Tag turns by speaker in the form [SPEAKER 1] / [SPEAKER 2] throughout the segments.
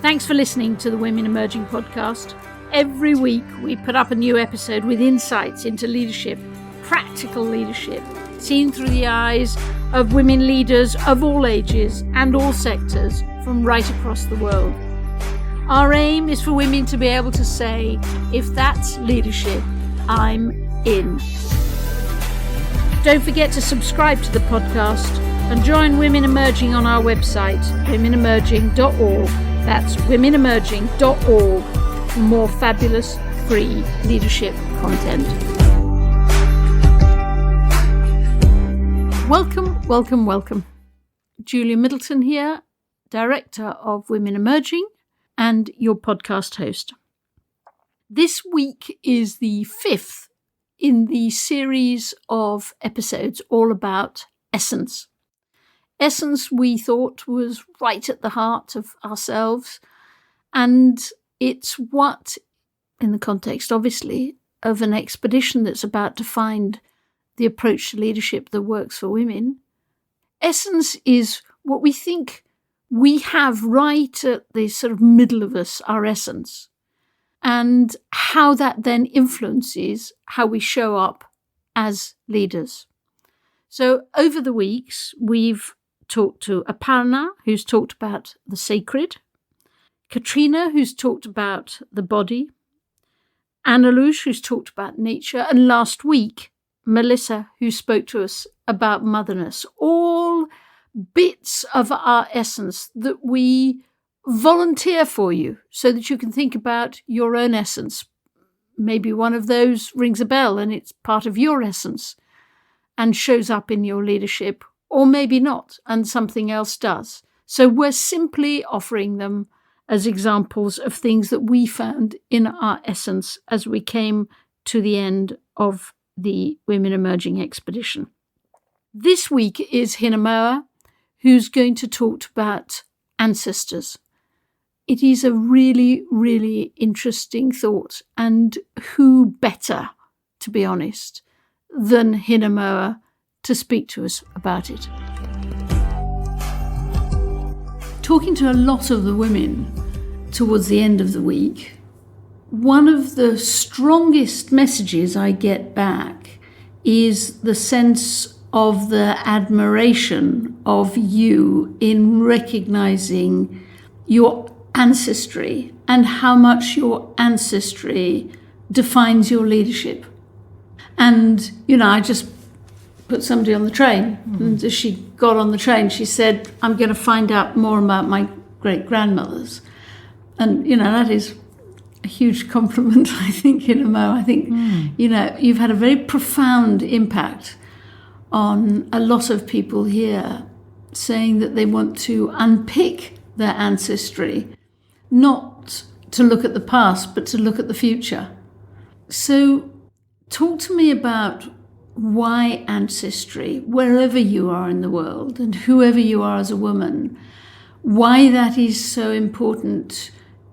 [SPEAKER 1] Thanks for listening to the Women Emerging podcast. Every week we put up a new episode with insights into leadership, practical leadership, seen through the eyes of women leaders of all ages and all sectors from right across the world. Our aim is for women to be able to say, if that's leadership, I'm in. Don't forget to subscribe to the podcast and join Women Emerging on our website, womenemerging.org. That's womenemerging.org for more fabulous free leadership content. Welcome. Julia Middleton here, Director of Women Emerging and your podcast host. This week is the 5th in the series of episodes all about essence. Essence, we thought, was right at the heart of ourselves, and it's what, in the context, obviously, of an expedition that's about to find the approach to leadership that works for women. Essence is what we think we have right at the sort of middle of us, our essence, and how that then influences how we show up as leaders. So over the weeks, we've talked to Aparna, who's talked about the sacred, Katrina, who's talked about the body, Annalouche, who's talked about nature, and last week, Melissa, who spoke to us about motherness, all bits of our essence that we volunteer for you so that you can think about your own essence. Maybe one of those rings a bell and it's part of your essence and shows up in your leadership, or maybe not, and something else does. So we're simply offering them as examples of things that we found in our essence as we came to the end of the Women Emerging expedition. This week is Hinamoa, who's going to talk about ancestors. It is a really, really interesting thought, and who better, to be honest, than Hinamoa to speak to us about it. Talking to a lot of the women towards the end of the week, one of the strongest messages I get back is the sense of the admiration of you in recognizing your ancestry and how much your ancestry defines your leadership. And, I just put somebody on the train, and as she got on the train, she said, I'm going to find out more about my great-grandmothers. And, that is a huge compliment, I think, Hinamoa. I think, you've had a very profound impact on a lot of people here, saying that they want to unpick their ancestry, not to look at the past, but to look at the future. So talk to me about why ancestry, wherever you are in the world and whoever you are as a woman, why that is so important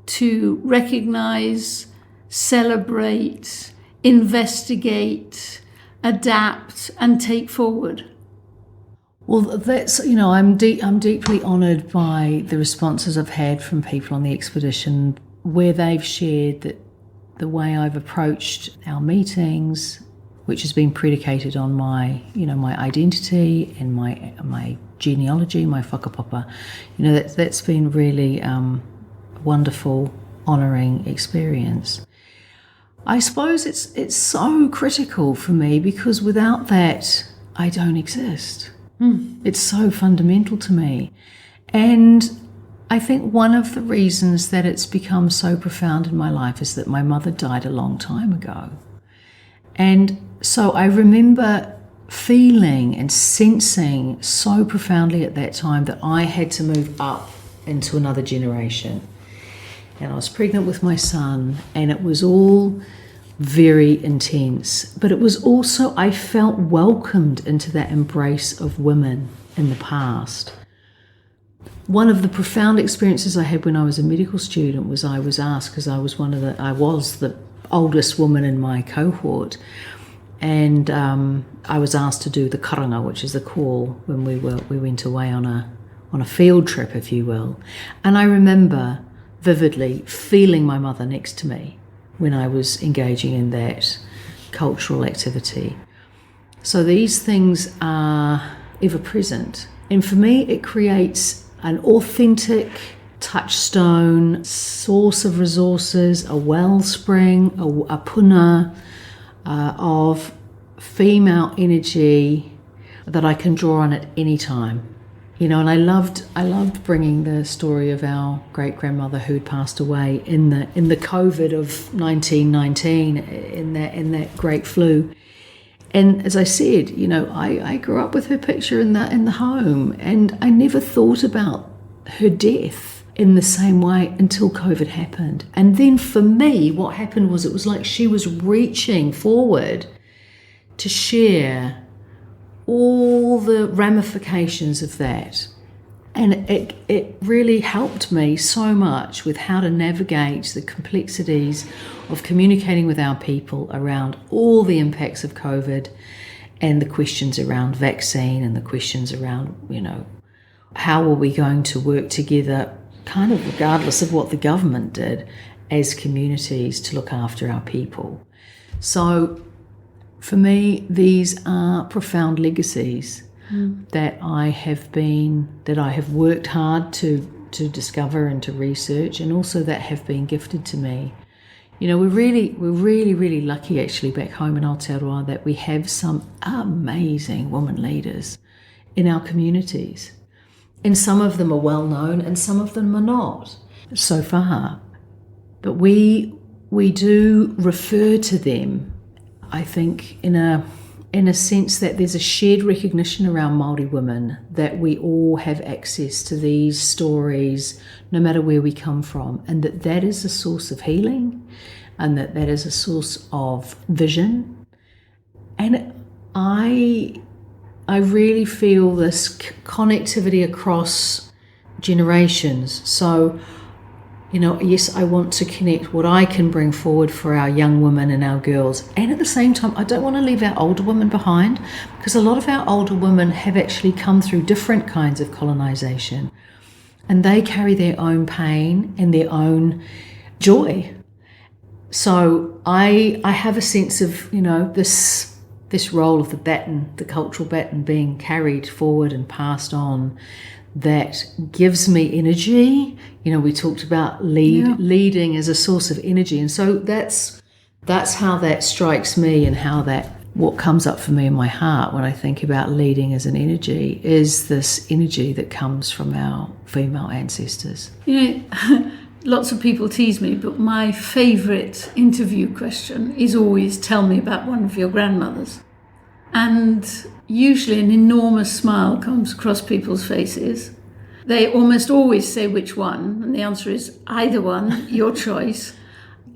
[SPEAKER 1] to recognize, celebrate, investigate, adapt and take forward.
[SPEAKER 2] Well, that's, I'm deeply honoured by the responses I've had from people on the expedition where they've shared that the way I've approached our meetings, which has been predicated on my identity and my genealogy, my whakapapa, that's been really wonderful, honouring experience. I suppose it's so critical for me because without that, I don't exist. It's so fundamental to me. And I think one of the reasons that it's become so profound in my life is that my mother died a long time ago. And so I remember feeling and sensing so profoundly at that time that I had to move up into another generation. And I was pregnant with my son, and it was all very intense. But it was also, I felt welcomed into that embrace of women in the past. One of the profound experiences I had when I was a medical student was I was asked, because I was the oldest woman in my cohort, and I was asked to do the karanga, which is the call when we went away on a field trip, if you will. And I remember vividly feeling my mother next to me when I was engaging in that cultural activity. So these things are ever present. And for me, it creates an authentic touchstone, source of resources, a wellspring, a puna of female energy that I can draw on at any time. You know, and I loved bringing the story of our great-grandmother who'd passed away in the COVID of 1919, in that great flu. And as I said, you know, I grew up with her picture in the home, and I never thought about her death in the same way until COVID happened. And then for me, what happened was, it was like she was reaching forward to share all the ramifications of that. And it really helped me so much with how to navigate the complexities of communicating with our people around all the impacts of COVID, and the questions around vaccine, and the questions around, you know, how are we going to work together, kind of regardless of what the government did, as communities to look after our people. So for me, these are profound legacies that I have worked hard to discover and to research, and also that have been gifted to me. You know, we're really lucky actually back home in Aotearoa that we have some amazing women leaders in our communities. And some of them are well known and some of them are not so far. But we do refer to them, I think, in a sense that there's a shared recognition around Māori women that we all have access to these stories no matter where we come from, and that is a source of healing, and that is a source of vision. And I really feel this connectivity across generations. So, you know, yes, I want to connect what I can bring forward for our young women and our girls. And at the same time, I don't want to leave our older women behind, because a lot of our older women have actually come through different kinds of colonisation, and they carry their own pain and their own joy. So I have a sense of, you know, this role of the baton, the cultural baton, being carried forward and passed on, that gives me energy. You know, we talked about leading as a source of energy, and so that's how that strikes me, and how what comes up for me in my heart when I think about leading as an energy is this energy that comes from our female ancestors.
[SPEAKER 1] You know, lots of people tease me, but my favourite interview question is always, tell me about one of your grandmothers. And usually an enormous smile comes across people's faces. They almost always say which one, and the answer is either one, your choice.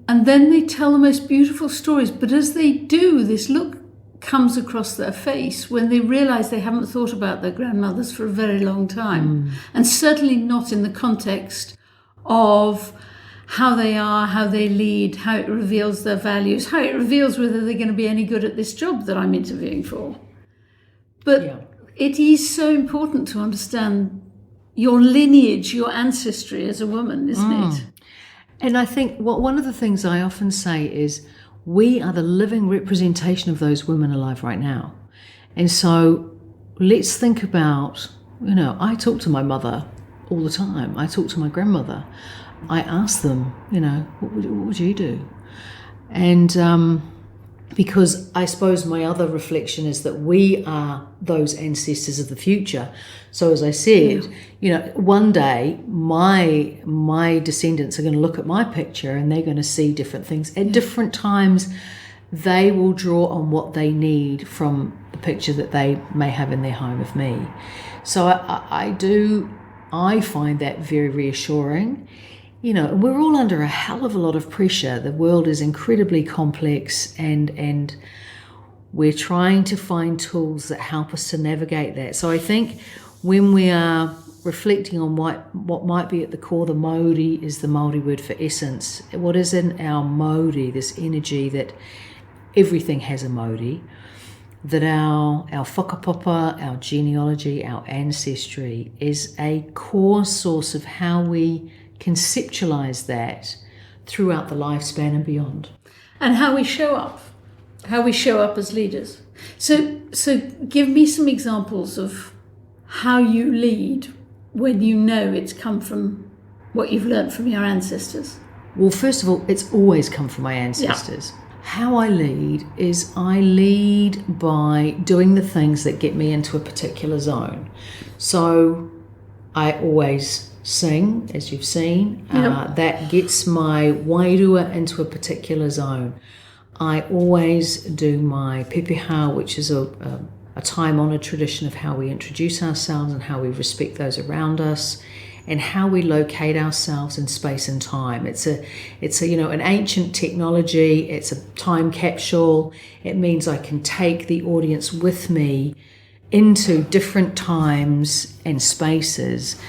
[SPEAKER 1] And then they tell the most beautiful stories. But as they do, this look comes across their face when they realise they haven't thought about their grandmothers for a very long time. And certainly not in the context of how they are, how they lead, how it reveals their values, how it reveals whether they're going to be any good at this job that I'm interviewing for. But it is so important to understand your lineage, your ancestry as a woman, isn't it?
[SPEAKER 2] And I think one of the things I often say is, we are the living representation of those women alive right now. And so let's think about, you know, I talk to my mother all the time. I talk to my grandmother. I ask them, you know, what would you do? And because I suppose my other reflection is that we are those ancestors of the future. So as I said, you know, one day my descendants are going to look at my picture and they're going to see different things. At different times, they will draw on what they need from the picture that they may have in their home of me. So I find that very reassuring. You know, we're all under a hell of a lot of pressure. The world is incredibly complex, and we're trying to find tools that help us to navigate that. So I think when we are reflecting on what might be at the core, the Māori is the Māori word for essence. What is in our Māori, this energy that everything has a Māori, that our whakapapa, our genealogy, our ancestry is a core source of how we conceptualize that throughout the lifespan and beyond.
[SPEAKER 1] And how we show up as leaders. So give me some examples of how you lead when you know it's come from what you've learned from your ancestors.
[SPEAKER 2] Well, first of all, it's always come from my ancestors. Yeah. How I lead is I lead by doing the things that get me into a particular zone. So I always sing, as you've seen. Yep. That gets my wairua into a particular zone. I always do my pepeha, which is a time-honoured tradition of how we introduce ourselves and how we respect those around us, and how we locate ourselves in space and time. It's a an ancient technology. It's a time capsule. It means I can take the audience with me into different times and spaces.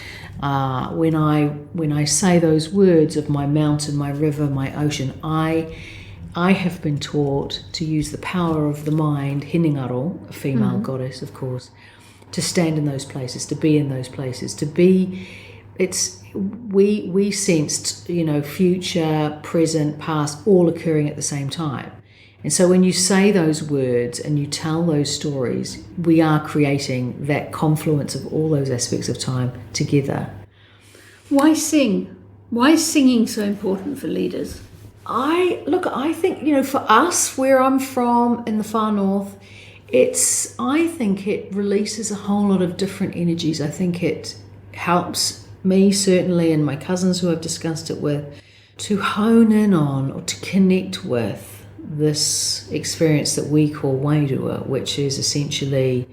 [SPEAKER 2] When I say those words of my mountain, my river, my ocean, I have been taught to use the power of the mind, hinengaro, a female goddess, of course, to stand in those places, to be in those places, to be. We sensed, future, present, past, all occurring at the same time. And so when you say those words and you tell those stories, we are creating that confluence of all those aspects of time together. Why sing? Why is singing so important for leaders? I think, for us, where I'm from in the far north, I think it releases a whole lot of different energies. I think it helps me, certainly, and my cousins who I've discussed it with, to hone in on or to connect with this experience that we call wairua, which is essentially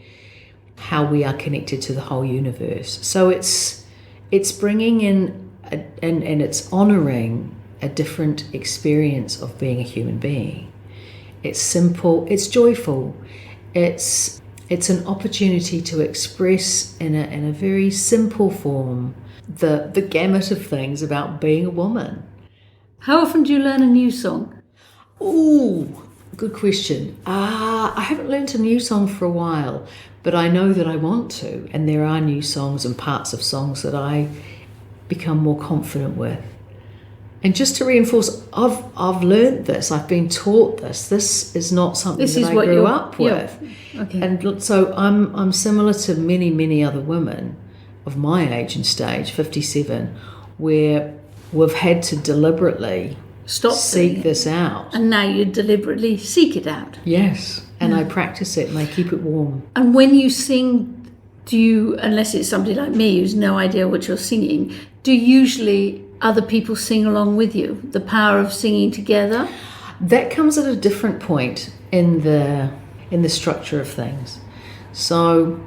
[SPEAKER 2] how we are connected to the whole universe. So it's bringing in and it's honouring a different experience of being a human being. It's simple, it's joyful, it's an opportunity to express in a very simple form the gamut of things about being a woman. How often do you learn a new song? Ooh, good question. I haven't learnt a new song for a while, but I know that I want to, and there are new songs and parts of songs that I become more confident with. And just to reinforce, I've learnt this, I've been taught this. This is not something that I grew up with. Yeah. Okay. And so I'm similar to many, many other women of my age and stage, 57, where we've had to deliberately seek this out.
[SPEAKER 1] And now you deliberately seek it out.
[SPEAKER 2] Yes, and I practice it and I keep it warm.
[SPEAKER 1] And when you sing, do you, unless it's somebody like me who's no idea what you're singing, do usually other people sing along with you? The power of singing together?
[SPEAKER 2] That comes at a different point in the structure of things. So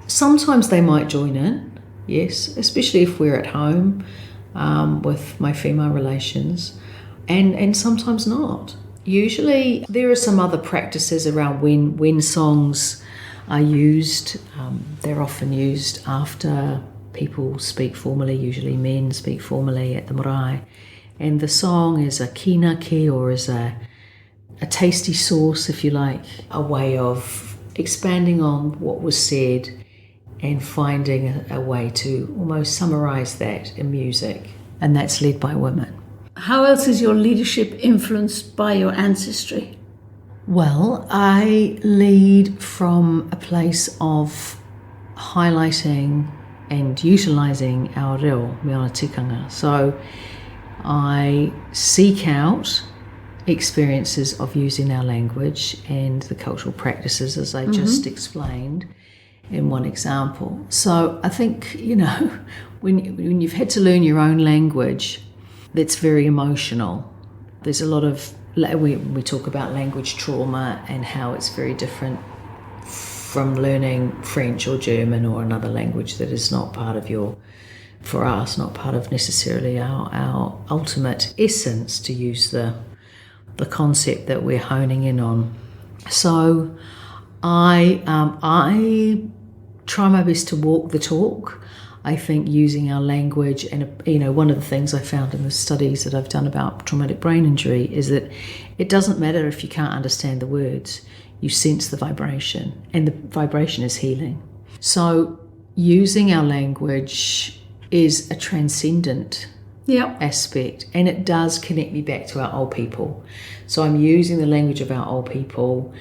[SPEAKER 2] sometimes they might join in, yes, especially if we're at home with my female relations, and sometimes not. Usually there are some other practices around when songs are used. They're often used after people speak formally, usually men speak formally at the marae, and the song is a kinake, or is a tasty sauce, if you like, a way of expanding on what was said and finding a way to almost summarise that in music, and that's led by women.
[SPEAKER 1] How else is your leadership influenced by your ancestry?
[SPEAKER 2] Well, I lead from a place of highlighting and utilising our reo, me ona tikanga. So I seek out experiences of using our language and the cultural practices, as I just explained in one example. So I think, when you've had to learn your own language, that's very emotional. There's a lot of, we talk about language trauma and how it's very different from learning French or German or another language that is not part of for us, not part of necessarily our ultimate essence, to use the concept that we're honing in on. So I try my best to walk the talk. I think using our language, and one of the things I found in the studies that I've done about traumatic brain injury is that it doesn't matter if you can't understand the words. You sense the vibration, and the vibration is healing. So using our language is a transcendent
[SPEAKER 1] Yeah.
[SPEAKER 2] aspect, and it does connect me back to our old people. So I'm using the language of our old people,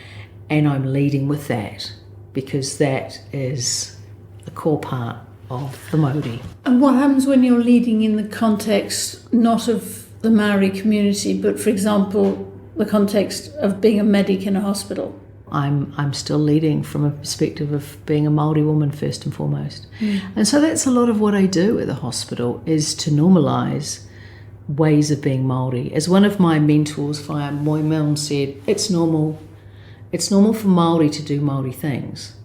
[SPEAKER 2] and I'm leading with that because that is the core part of the Māori.
[SPEAKER 1] And what happens when you're leading in the context not of the Maori community, but for example, the context of being a medic in a hospital?
[SPEAKER 2] I'm still leading from a perspective of being a Māori woman first and foremost. And so that's a lot of what I do at the hospital, is to normalise ways of being Māori. As one of my mentors, Whaia Moimel, said, it's normal for Māori to do Māori things.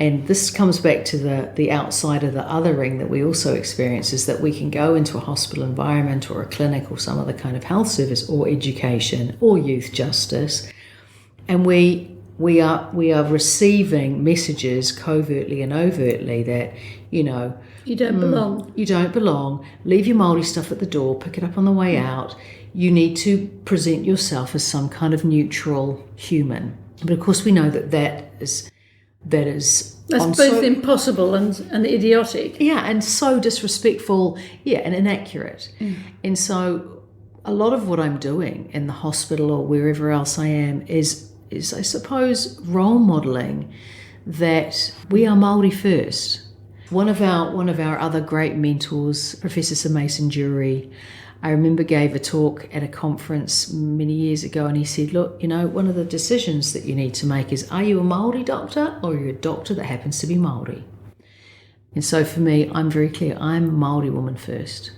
[SPEAKER 2] And this comes back to the outside of the othering that we also experience, is that we can go into a hospital environment or a clinic or some other kind of health service or education or youth justice, and we are receiving messages covertly and overtly that, you don't belong. You don't belong. Leave your Māori stuff at the door, pick it up on the way out. You need to present yourself as some kind of neutral human. But of course we know that is that's
[SPEAKER 1] both impossible and idiotic.
[SPEAKER 2] Yeah, and so disrespectful, and inaccurate. And so a lot of what I'm doing in the hospital or wherever else I am is I suppose role modelling that we are Māori first. One of our other great mentors, Professor Sir Mason Jury, I remember gave a talk at a conference many years ago, and he said, look, one of the decisions that you need to make is, are you a Māori doctor or are you a doctor that happens to be Māori? And so for me, I'm very clear, I'm a Māori woman first,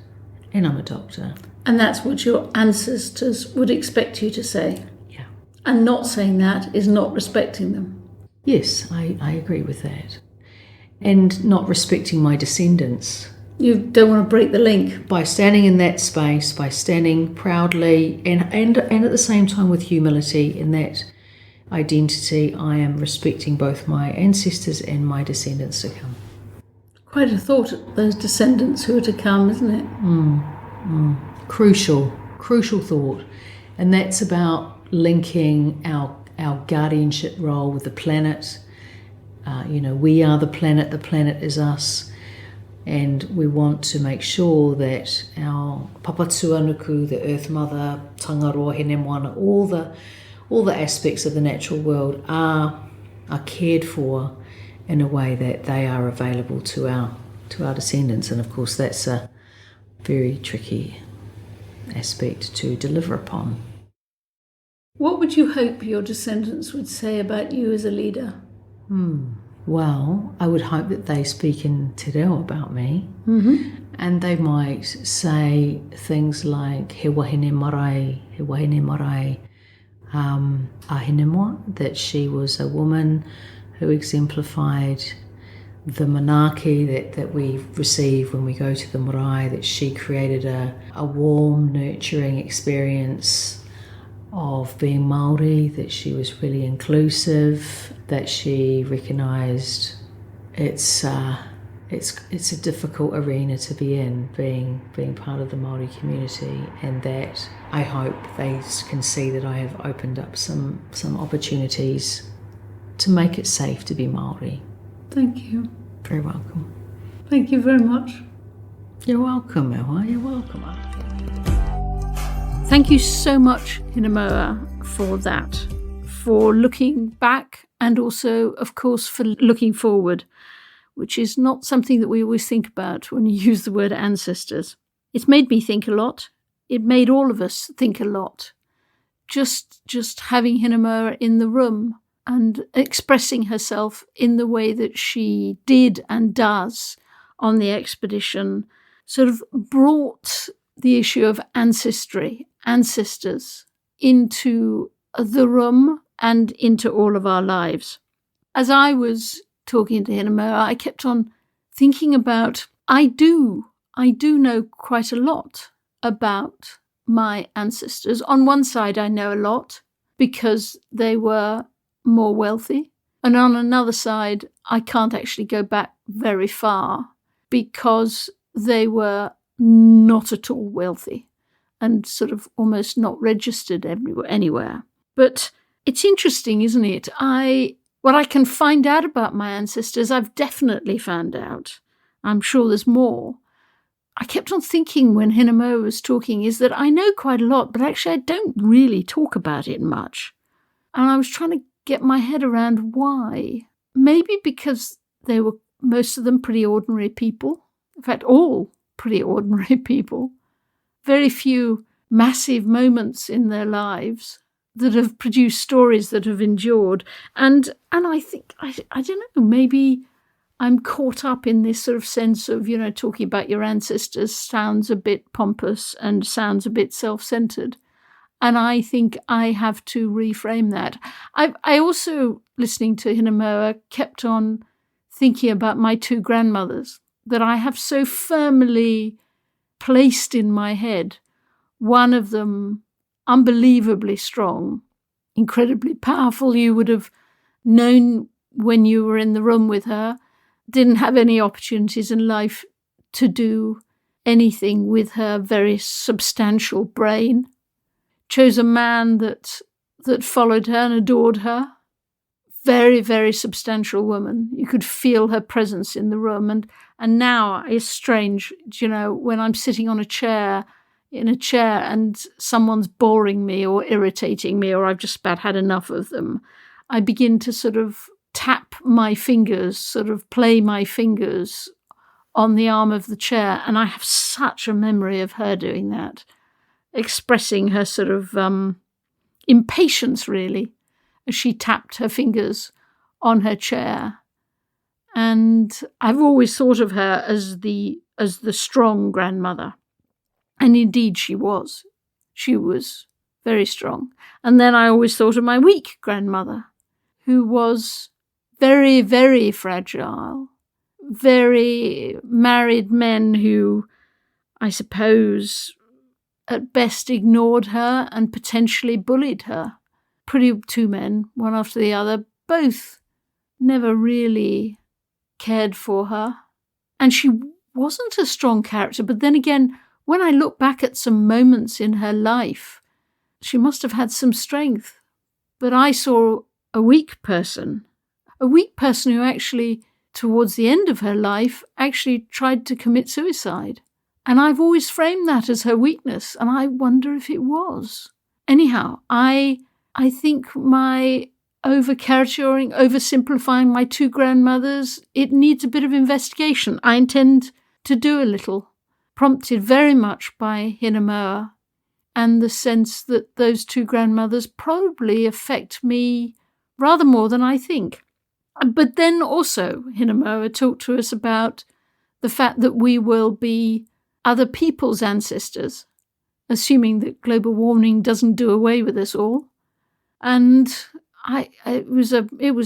[SPEAKER 2] and I'm a doctor.
[SPEAKER 1] And that's what your ancestors would expect you to say.
[SPEAKER 2] Yeah.
[SPEAKER 1] And not saying that is not respecting them.
[SPEAKER 2] Yes, I agree with that. And not respecting my descendants.
[SPEAKER 1] You don't want to break the link.
[SPEAKER 2] By standing in that space, by standing proudly and at the same time with humility in that identity, I am respecting both my ancestors and my descendants to come.
[SPEAKER 1] Quite a thought, those descendants who are to come, isn't it?
[SPEAKER 2] Crucial thought. And that's about linking our guardianship role with the planet. We are the planet is us. And we want to make sure that our papatuanuku, the Earth Mother, Tangaroa, Hene Moana, all the aspects of the natural world are cared for in a way that they are available to our descendants. And of course, that's a very tricky aspect to deliver upon.
[SPEAKER 1] What would you hope your descendants would say about you as a leader?
[SPEAKER 2] Well, I would hope that they speak in te reo about me, and they might say things like he wahine marae, ahine moa, that she was a woman who exemplified the manaaki that we receive when we go to the marae, that she created a warm, nurturing experience of being Māori, that she was really inclusive, that she recognised it's a difficult arena to be in, being part of the Māori community, and that I hope they can see that I have opened up some opportunities to make it safe to be Māori.
[SPEAKER 1] Thank you.
[SPEAKER 2] Very welcome.
[SPEAKER 1] Thank you very much.
[SPEAKER 2] You're welcome, Ewa. You're welcome.
[SPEAKER 1] Thank you so much, Hinamoa, for that, for looking back and also, of course, for looking forward, which is not something that we always think about when you use the word ancestors. It's made me think a lot. It made all of us think a lot. Just having Hinamoa in the room and expressing herself in the way that she did and does on the expedition sort of brought the issue of ancestors into the room and into all of our lives. As I was talking to Hinamoa, I kept on thinking about, I do know quite a lot about my ancestors. On one side, I know a lot because they were more wealthy. And on another side, I can't actually go back very far because they were not at all wealthy and sort of almost not registered anywhere. But it's interesting, isn't it? What I can find out about my ancestors, I've definitely found out. I'm sure there's more. I kept on thinking when Hinamo was talking is that I know quite a lot, but actually I don't really talk about it much. And I was trying to get my head around why. Maybe because they were, most of them, pretty ordinary people. In fact, all pretty ordinary people. Very few massive moments in their lives that have produced stories that have endured. And I think, I don't know, maybe I'm caught up in this sort of sense of, talking about your ancestors sounds a bit pompous and sounds a bit self-centered. And I think I have to reframe that. I also, listening to Hinamoa, kept on thinking about my two grandmothers that I have so firmly placed in my head. One of them, unbelievably strong, incredibly powerful. You would have known when you were in the room with her. Didn't have any opportunities in life to do anything with her very substantial brain. Chose a man that followed her and adored her. Very, very substantial woman. You could feel her presence in the room. And now it's strange, when I'm sitting in a chair and someone's boring me or irritating me, or I've just about had enough of them, I begin to sort of tap my fingers, sort of play my fingers on the arm of the chair. And I have such a memory of her doing that, expressing her sort of impatience, really, as she tapped her fingers on her chair. And I've always thought of her as the strong grandmother. And indeed she was. She was very strong. And then I always thought of my weak grandmother, who was very, very fragile, very married men who, I suppose, at best ignored her and potentially bullied her. Two men, one after the other, both never really cared for her. And she wasn't a strong character, but then again, when I look back at some moments in her life, she must have had some strength. But I saw a weak person who actually, towards the end of her life, actually tried to commit suicide. And I've always framed that as her weakness, and I wonder if it was. Anyhow, I think my over-caricaturing, oversimplifying my two grandmothers, it needs a bit of investigation. I intend to do a little, prompted very much by Hinamoa and the sense that those two grandmothers probably affect me rather more than I think. But then also Hinamoa talked to us about the fact that we will be other people's ancestors, assuming that global warming doesn't do away with us all. And it was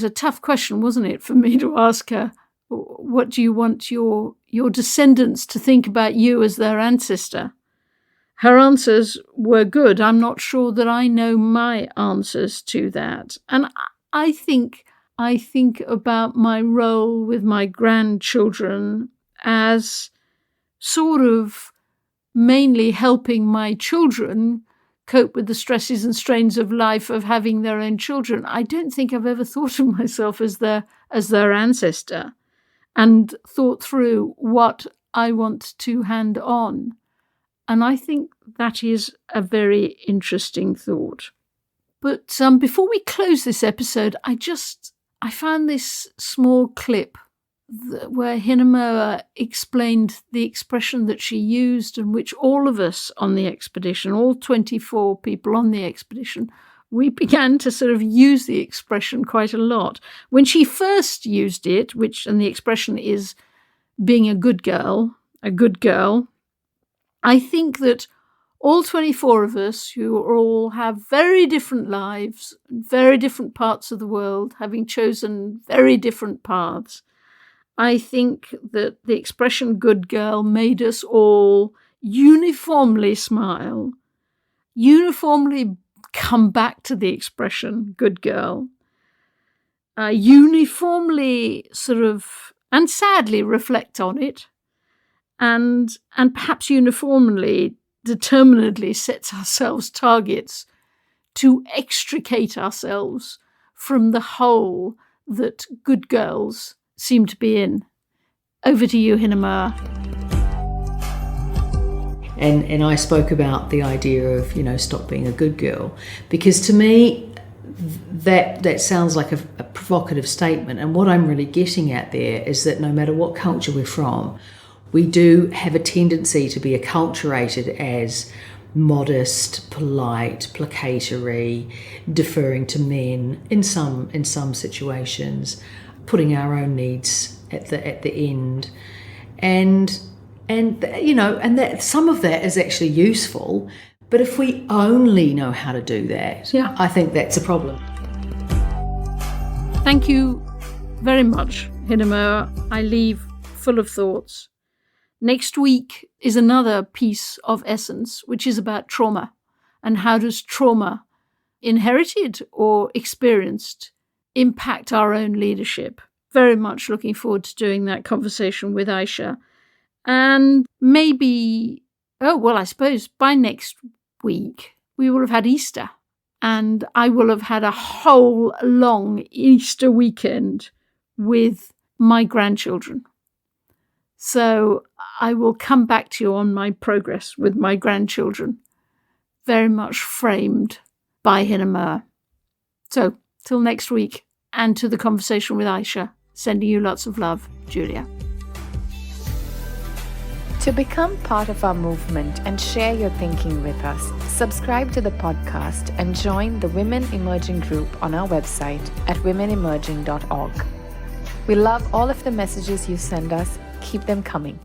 [SPEAKER 1] a tough question, wasn't it, for me to ask her, what do you want your descendants to think about you as their ancestor? Her answers were good. I'm not sure that I know my answers to that. And I think about my role with my grandchildren as sort of mainly helping my children cope with the stresses and strains of life of having their own children. I don't think I've ever thought of myself as their ancestor and thought through what I want to hand on. And I think that is a very interesting thought. But before we close this episode, I found this small clip where Hinamoa explained the expression that she used and which all of us on the expedition, all 24 people on the expedition, we began to sort of use the expression quite a lot. When she first used it, and the expression is being a good girl, I think that all 24 of us, who all have very different lives, very different parts of the world, having chosen very different paths, I think that the expression good girl made us all uniformly smile, uniformly come back to the expression good girl, uniformly sort of, and sadly reflect on it, and perhaps uniformly, determinedly sets ourselves targets to extricate ourselves from the hole that good girls seem to be in. Over to you, Hinamoa.
[SPEAKER 2] And I spoke about the idea of, stop being a good girl, because to me, that sounds like a provocative statement. And what I'm really getting at there is that no matter what culture we're from, we do have a tendency to be acculturated as modest, polite, placatory, deferring to men in some situations, putting our own needs at the end, and that some of that is actually useful. But if we only know how to do that, I think that's a problem.
[SPEAKER 1] Thank you very much, Hinema. I leave full of thoughts. Next week is another piece of essence, which is about trauma, and how does trauma, inherited or experienced, impact our own leadership. Very much looking forward to doing that conversation with Aisha. And maybe, I suppose by next week we will have had Easter, and I will have had a whole long Easter weekend with my grandchildren. So I will come back to you on my progress with my grandchildren, very much framed by Hinema. So till next week, and to the conversation with Aisha, sending you lots of love, Julia.
[SPEAKER 3] To become part of our movement and share your thinking with us, subscribe to the podcast and join the Women Emerging group on our website at womenemerging.org. We love all of the messages you send us. Keep them coming.